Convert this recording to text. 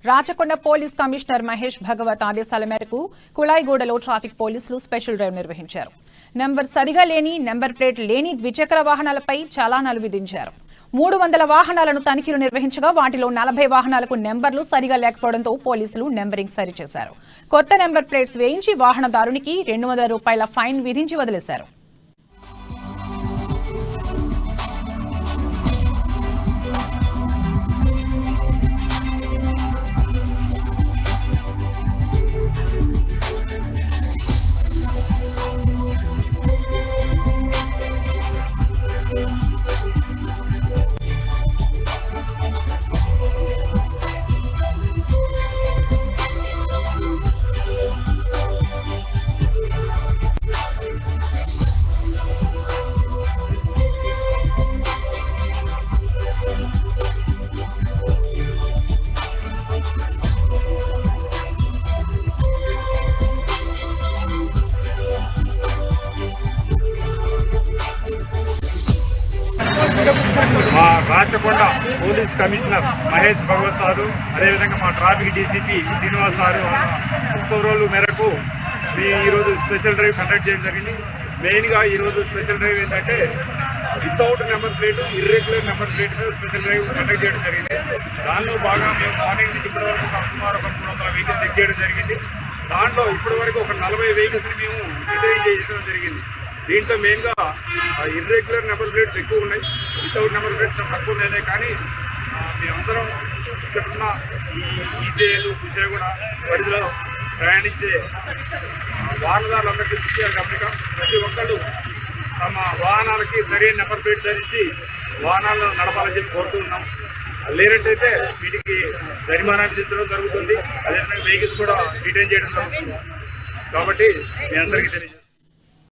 Rachakonda police commissioner Mahesh Bhagwat ఆదేశాల మేరకు కుళాయిగూడలో traffic పోలీసులు స్పెషల్ డ్రైవ్ నిర్వహించారు. నెంబర్ సరిగా లేని, నెంబర్ ప్లేట్ లేని ద్విచక్ర వాహనాలపై చలానాలు విధించారు. 300 వాహనాలను తనిఖీలు నిర్వహించగా వాటిలో 40 వాహనాలకు నెంబర్లు సరిగా లేకపోవడంతో పోలీసులు నెంబరింగ్ సరిచేశారు. కొత్త నెంబర్ ప్లేట్స్ వేయించి వాహనదారునికి ₹200 ఫైన్ విధించి వదిలేశారు. మా Rachakonda police commissioner Mahesh Bhagwat sir, అదేవిధంగా మా ట్రాఫిక్ డీసీపీ శ్రీనివాస్ సారు ఉత్తర్వుల మేరకు ఈరోజు స్పెషల్ డ్రైవ్ కండక్ట్ చేయడం జరిగింది. మెయిన్గా ఈరోజు స్పెషల్ డ్రైవ్ ఏంటంటే without number plate, irregular number plate special drive conduct చేయడం జరిగింది. దానిలో బాగా మేము మార్నింగ్ నుంచి ఇప్పటి వరకు సుమారు 300 వెహికల్స్ చెక్ చేయడం జరిగింది. దాంట్లో ఇప్పటి వరకు ఒక 40 వెహికల్స్ని మేము డిటైన్ చేయడం జరిగింది. దీంట్లో మెయిన్గా ఇర్రెగ్యులర్ నెంబర్ ప్లేట్స్ ఎక్కువ ఉన్నాయి, వితౌట్ నెంబర్ ప్లేట్స్ తక్కువ ఉన్నాయి. కానీ మేమందరం ఇక్కడ ఉన్న ఈ ఈసీఐలు విజయగూడ పరిధిలో ప్రయాణించే వాహనదారులందరికీ ఇచ్చారు గమనిక. ప్రతి ఒక్కళ్ళు తమ వాహనాలకి సరైన నెంబర్ ప్లేట్ ధరించి వాహనాలను నడపాలని చెప్పి కోరుతున్నాం. లేనట్టయితే వీటికి జరిమానా విధించడం జరుగుతుంది. అదేవిధంగా వెహికల్స్ కూడా డిటైన్ చేయడం జరుగుతుంది. కాబట్టి మీ అందరికీ తెలియజేస్తాం.